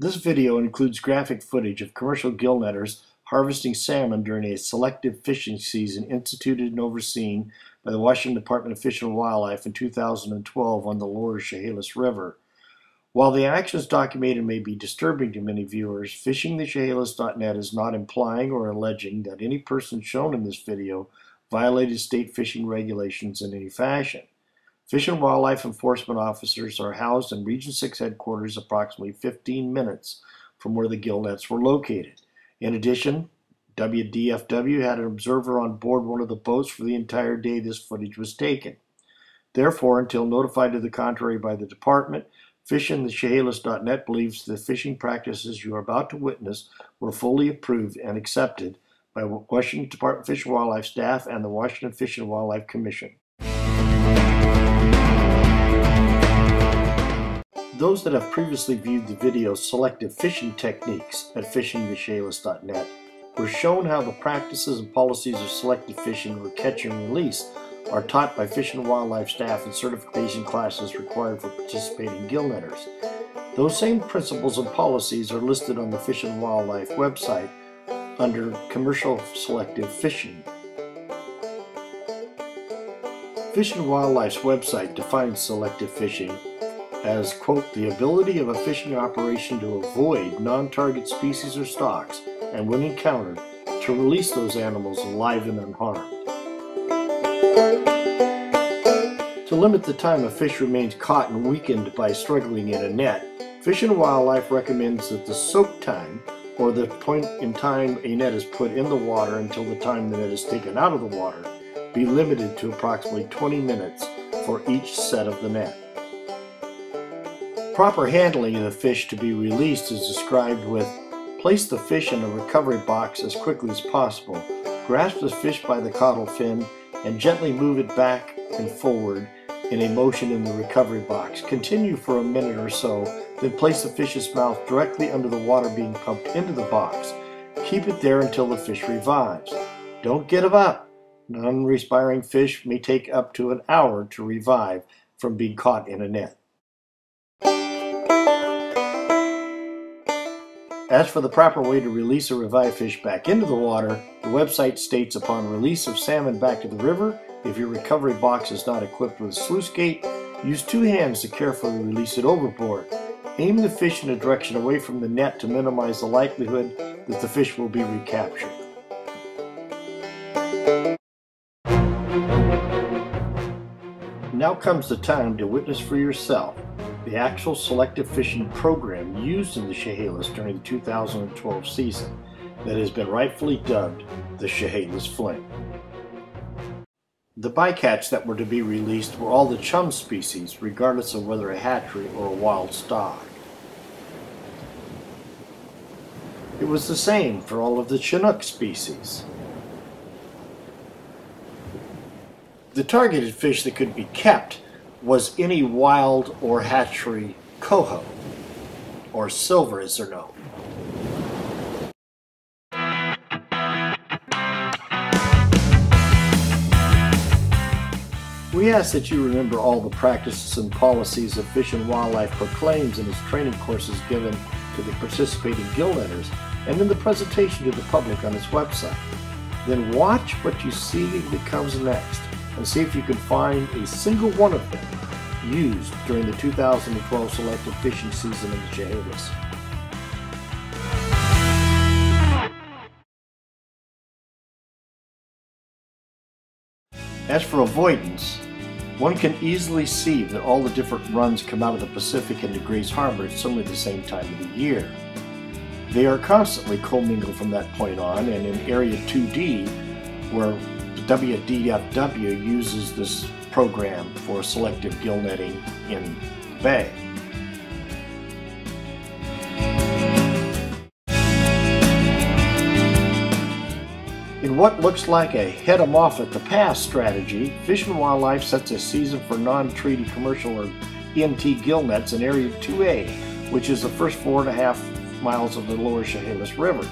This video includes graphic footage of commercial gill-netters harvesting salmon during a selective fishing season instituted and overseen by the Washington Department of Fish and Wildlife in 2012 on the lower Chehalis River. While the actions documented may be disturbing to many viewers, fishingthechehalis.net is not implying or alleging that any person shown in this video violated state fishing regulations in any fashion. Fish and Wildlife Enforcement officers are housed in Region 6 headquarters approximately 15 minutes from where the gill nets were located. In addition, WDFW had an observer on board one of the boats for the entire day this footage was taken. Therefore, until notified to the contrary by the department, fishingthechehalis.net believes the fishing practices you are about to witness were fully approved and accepted by Washington Department of Fish and Wildlife staff and the Washington Fish and Wildlife Commission. Those that have previously viewed the video Selective Fishing Techniques at fishingthechehalis.net were shown how the practices and policies of selective fishing or catch and release are taught by Fish and Wildlife staff in certification classes required for participating gill netters. Those same principles and policies are listed on the Fish and Wildlife website under Commercial Selective Fishing. Fish and Wildlife's website defines selective fishing as, quote, the ability of a fishing operation to avoid non-target species or stocks, and when encountered, to release those animals alive and unharmed. To limit the time a fish remains caught and weakened by struggling in a net, Fish and Wildlife recommends that the soak time, or the point in time a net is put in the water until the time the net is taken out of the water, be limited to approximately 20 minutes for each set of the net. Proper handling of the fish to be released is described with: place the fish in a recovery box as quickly as possible, grasp the fish by the caudal fin, and gently move it back and forward in a motion in the recovery box. Continue for a minute or so, then place the fish's mouth directly under the water being pumped into the box. Keep it there until the fish revives. Don't give up. Non-respiring fish may take up to an hour to revive from being caught in a net. As for the proper way to release a revived fish back into the water, the website states upon release of salmon back to the river, if your recovery box is not equipped with a sluice gate, use two hands to carefully release it overboard. Aim the fish in a direction away from the net to minimize the likelihood that the fish will be recaptured. Now comes the time to witness for yourself the actual selective fishing program used in the Chehalis during the 2012 season that has been rightfully dubbed the Chehalis Fling. The bycatch that were to be released were all the chum species, regardless of whether a hatchery or a wild stock. It was the same for all of the Chinook species. The targeted fish that could be kept was any wild or hatchery coho, or silver as they're known. We ask that you remember all the practices and policies that Fish and Wildlife proclaims in its training courses given to the participating gill netters and in the presentation to the public on its website. Then watch what you see that comes next and see if you can find a single one of them used during the 2012 selective fishing season in the Chehalis. As for avoidance, one can easily see that all the different runs come out of the Pacific into Grace Harbor at somewhere the same time of the year. They are constantly commingled from that point on, and in Area 2D, where the WDFW uses this program for selective gill netting in the bay. In what looks like a head 'em off at the pass strategy, Fish and Wildlife sets a season for non-treaty commercial or ENT gill nets in Area 2A, which is the first 4.5 miles of the lower Chehalis River.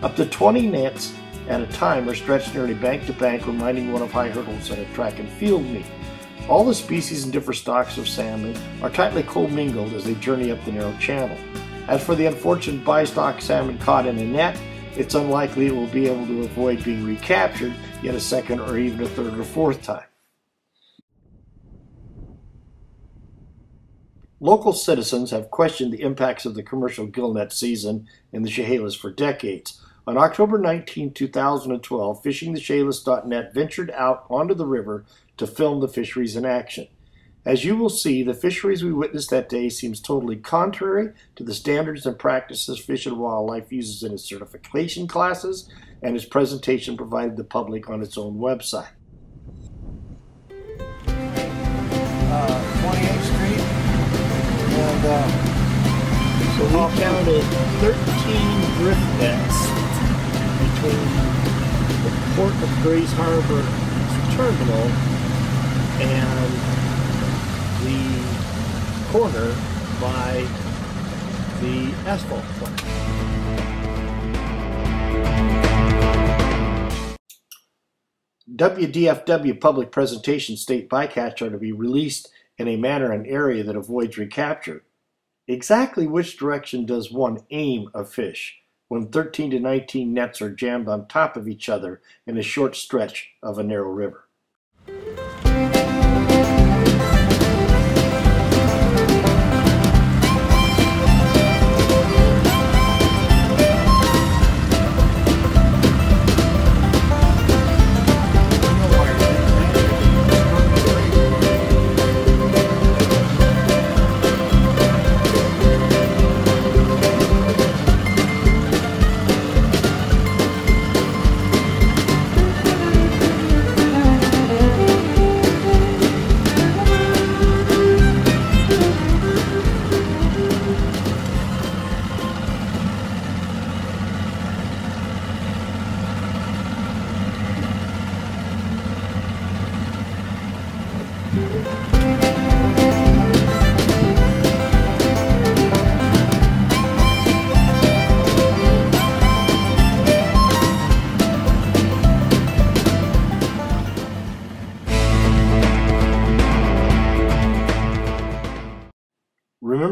Up to 20 nets at a time are stretched nearly bank to bank, reminding one of high hurdles at a track and field meet. All the species and different stocks of salmon are tightly commingled as they journey up the narrow channel. As for the unfortunate bystock salmon caught in a net, it's unlikely it will be able to avoid being recaptured yet a second or even a third or fourth time. Local citizens have questioned the impacts of the commercial gillnet season in the Chehalis for decades. On October 19, 2012, fishingthechehalis.net ventured out onto the river to film the fisheries in action. As you will see, the fisheries we witnessed that day seems totally contrary to the standards and practices Fish and Wildlife uses in its certification classes and its presentation provided the public on its own website. 28th Street, and So we counted 13 drift nets between the Port of Grays Harbor terminal and the corner by the asphalt plant. WDFW public presentation state bycatch are to be released in a manner and area that avoids recapture. Exactly which direction does one aim a fish when 13 to 19 nets are jammed on top of each other in a short stretch of a narrow river?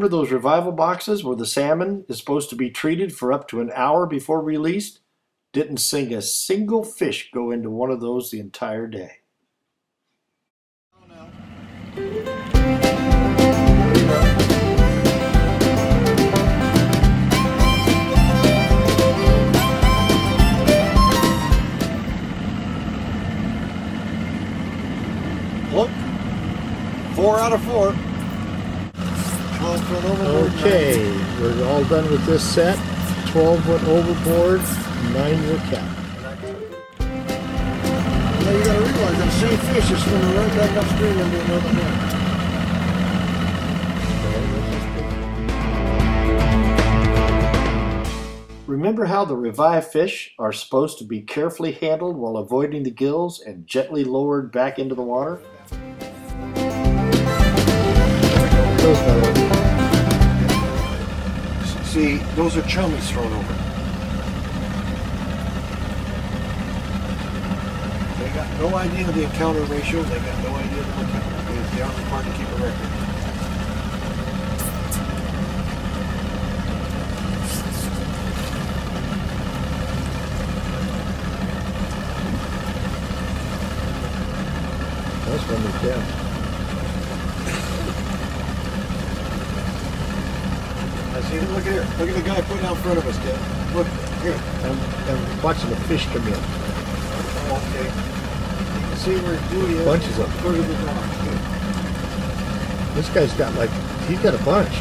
Remember those revival boxes where the salmon is supposed to be treated for up to an hour before released? Didn't sing a single fish go into one of those the entire day. look, 4 out of 4. 12 foot overboard. Okay, we're all done with this set. 12 went overboard, 9 were capped. Now you gotta realize that same fish is swimming right back upstream into another net. Remember how the revived fish are supposed to be carefully handled while avoiding the gills and gently lowered back into the water? See, those are chummies thrown over. They got no idea of the encounter ratio. They got no idea of the encounter. They aren't required to keep a record. That's one we kept. See, look here. Look at the guy putting out in front of us, Ken. Look, here. I'm watching the fish come in. Oh, okay. You can see where his duty is. Bunches of them. Go to the dock. This guy's got like, he's got a bunch.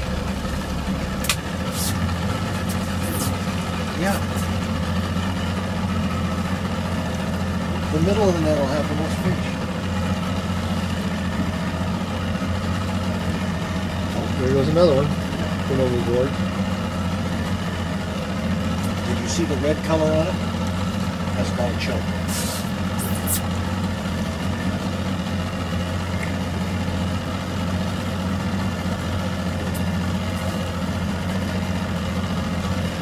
Yeah. The middle of the net will have the most fish. Oh, there goes another one. Went overboard. Did you see the red color on it? That's called choke.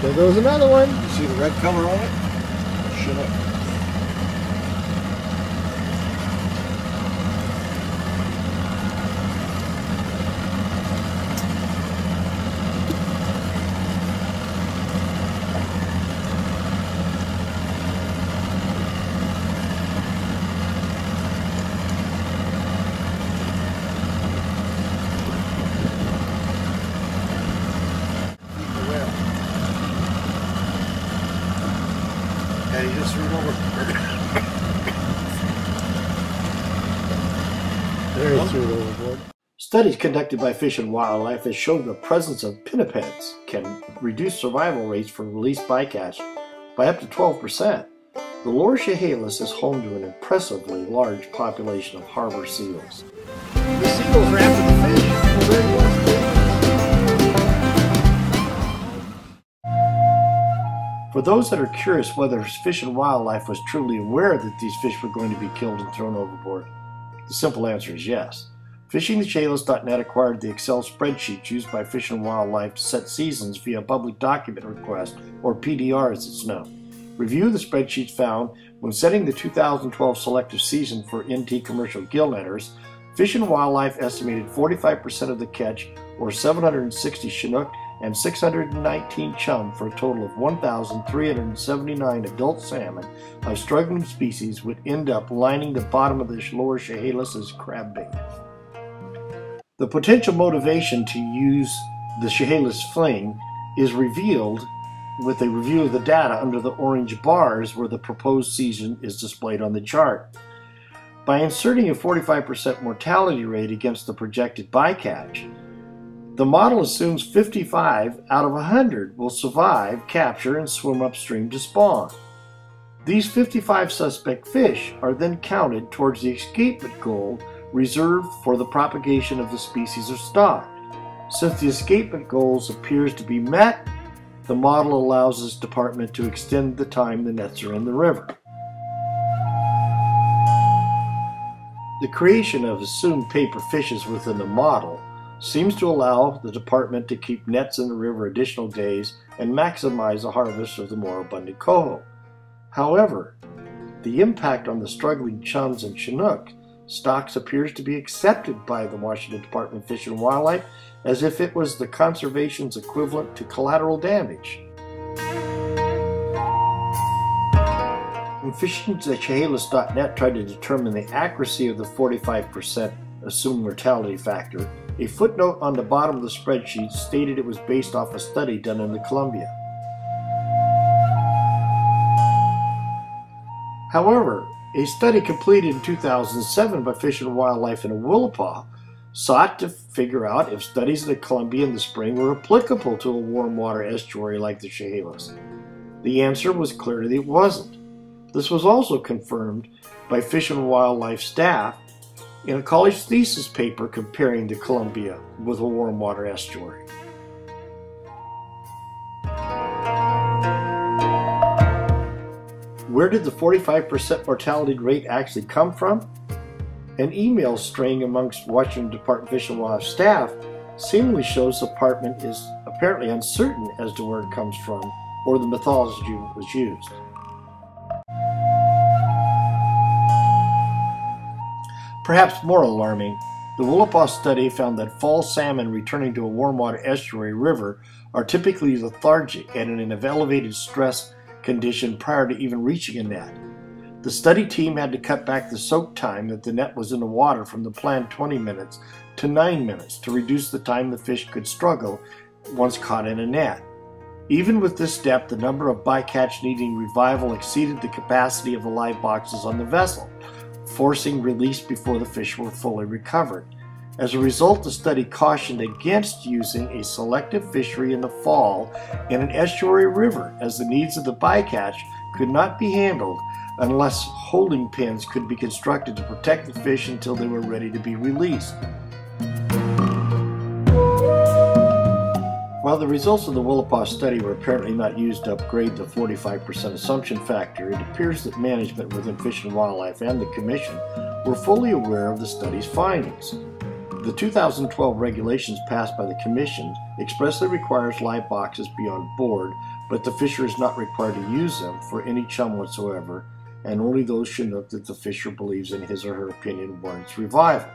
There goes another one. You see the red color on it? Shut up. And he just threw it overboard. There he threw it overboard. Studies conducted by Fish and Wildlife have shown the presence of pinnipeds can reduce survival rates for released bycatch by up to 12%. The lower Chehalis is home to an impressively large population of harbor seals. The seals are after the fish. Well, there he was. For those that are curious whether Fish and Wildlife was truly aware that these fish were going to be killed and thrown overboard, the simple answer is yes. FishingTheChehalis.net acquired the Excel spreadsheet used by Fish and Wildlife to set seasons via public document request, or PDR as it's known. Review of the spreadsheet found when setting the 2012 selective season for NT commercial gill-netters, Fish and Wildlife estimated 45% of the catch, or 760 Chinook and 619 chum, for a total of 1,379 adult salmon of struggling species would end up lining the bottom of the lower Chehalis' crab bait. The potential motivation to use the Chehalis Fling is revealed with a review of the data under the orange bars where the proposed season is displayed on the chart. By inserting a 45% mortality rate against the projected bycatch, the model assumes 55 out of 100 will survive, capture, and swim upstream to spawn. These 55 suspect fish are then counted towards the escapement goal reserved for the propagation of the species or stock. Since the escapement goals appears to be met, the model allows this department to extend the time the nets are in the river. The creation of assumed paper fishes within the model seems to allow the department to keep nets in the river additional days and maximize the harvest of the more abundant coho. However, the impact on the struggling chums and Chinook stocks appears to be accepted by the Washington Department of Fish and Wildlife as if it was the conservation's equivalent to collateral damage. When FishingTheChehalis.net tried to determine the accuracy of the 45% assumed mortality factor, a footnote on the bottom of the spreadsheet stated it was based off a study done in the Columbia. However, a study completed in 2007 by Fish and Wildlife in Willapa sought to figure out if studies in the Columbia in the spring were applicable to a warm water estuary like the Chehalis. The answer was clearly it wasn't. This was also confirmed by Fish and Wildlife staff in a college thesis paper comparing the Columbia with a warm water estuary. Where did the 45% mortality rate actually come from? An email string amongst Washington Department of Fish and Wildlife staff seemingly shows the department is apparently uncertain as to where it comes from or the methodology was used. Perhaps more alarming, the Willapa study found that fall salmon returning to a warm water estuary river are typically lethargic and in an elevated stress condition prior to even reaching a net. The study team had to cut back the soak time that the net was in the water from the planned 20 minutes to 9 minutes to reduce the time the fish could struggle once caught in a net. Even with this step, the number of bycatch needing revival exceeded the capacity of the live boxes on the vessel, forcing release before the fish were fully recovered. As a result, the study cautioned against using a selective fishery in the fall in an estuary river, as the needs of the bycatch could not be handled unless holding pens could be constructed to protect the fish until they were ready to be released. While the results of the Willapa study were apparently not used to upgrade the 45% assumption factor, it appears that management within Fish and Wildlife and the Commission were fully aware of the study's findings. The 2012 regulations passed by the Commission expressly requires live boxes be on board, but the fisher is not required to use them for any chum whatsoever, and only those Chinook that the fisher believes in his or her opinion warrants revival.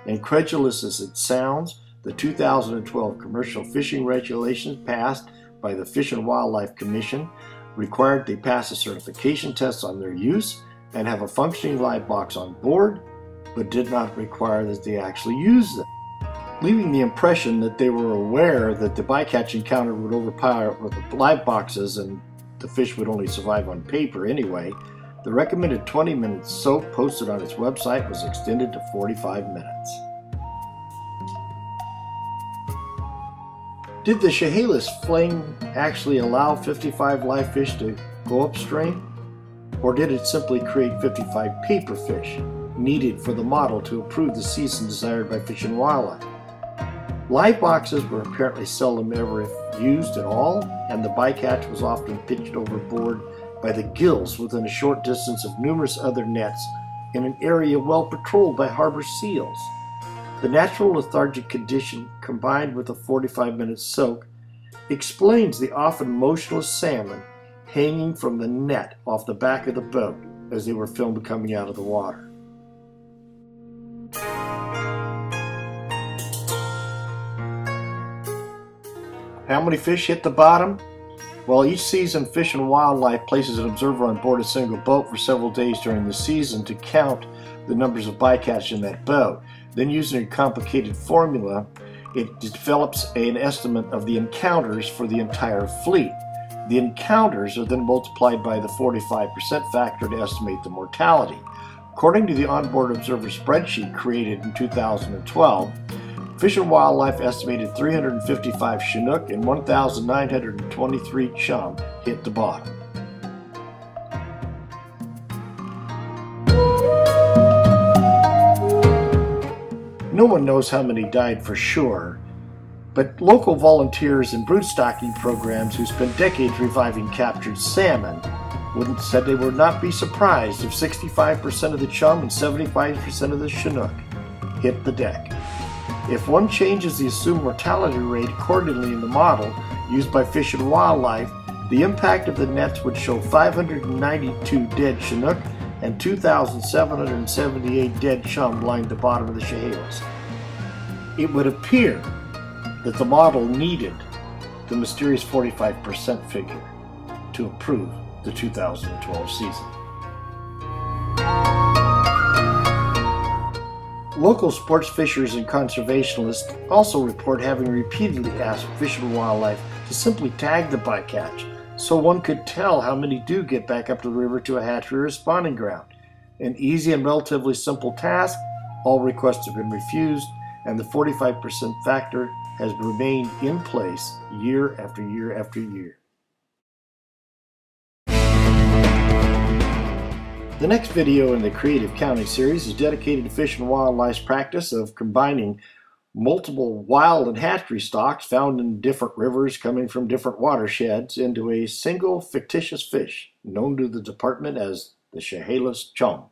Incredulous as it sounds, the 2012 commercial fishing regulations passed by the Fish and Wildlife Commission required they pass a certification test on their use and have a functioning live box on board, but did not require that they actually use them, leaving the impression that they were aware that the bycatch encounter would overpower the live boxes and the fish would only survive on paper anyway, the recommended 20-minute soak posted on its website was extended to 45 minutes. Did the Chehalis Fling actually allow 55 live fish to go upstream? Or did it simply create 55 paper fish needed for the model to improve the season desired by Fish and Wildlife? Live boxes were apparently seldom ever if used at all, and the bycatch was often pitched overboard by the gills within a short distance of numerous other nets in an area well patrolled by harbor seals. The natural lethargic condition combined with a 45-minute soak explains the often motionless salmon hanging from the net off the back of the boat as they were filmed coming out of the water. How many fish hit the bottom? Well, each season Fish and Wildlife places an observer on board a single boat for several days during the season to count the numbers of bycatch in that boat. Then, using a complicated formula, it develops an estimate of the encounters for the entire fleet. The encounters are then multiplied by the 45% factor to estimate the mortality. According to the onboard observer spreadsheet created in 2012, Fish and Wildlife estimated 355 Chinook and 1,923 chum hit the bottom. No one knows how many died for sure, but local volunteers and broodstocking programs who spent decades reviving captured salmon said they would not be surprised if 65% of the chum and 75% of the Chinook hit the deck. If one changes the assumed mortality rate accordingly in the model used by Fish and Wildlife, the impact of the nets would show 592 dead Chinook and 2,778 dead chum lined the bottom of the Chehalis. It would appear that the model needed the mysterious 45% figure to improve the 2012 season. Local sports fishers and conservationists also report having repeatedly asked Fish and Wildlife to simply tag the bycatch so one could tell how many do get back up to the river to a hatchery or spawning ground. An easy and relatively simple task, all requests have been refused, and the 45% factor has remained in place year after year after year. The next video in the Creative Counting series is dedicated to Fish and Wildlife's practice of combining multiple wild and hatchery stocks found in different rivers coming from different watersheds into a single fictitious fish known to the department as the Chehalis chum.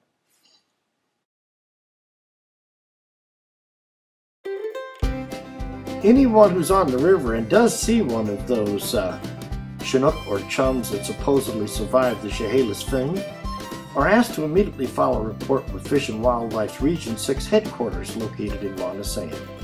Anyone who's on the river and does see one of those Chinook or chums that supposedly survived the Chehalis Fling are asked to immediately file a report with Fish and Wildlife's Region 6 headquarters located in Montesano.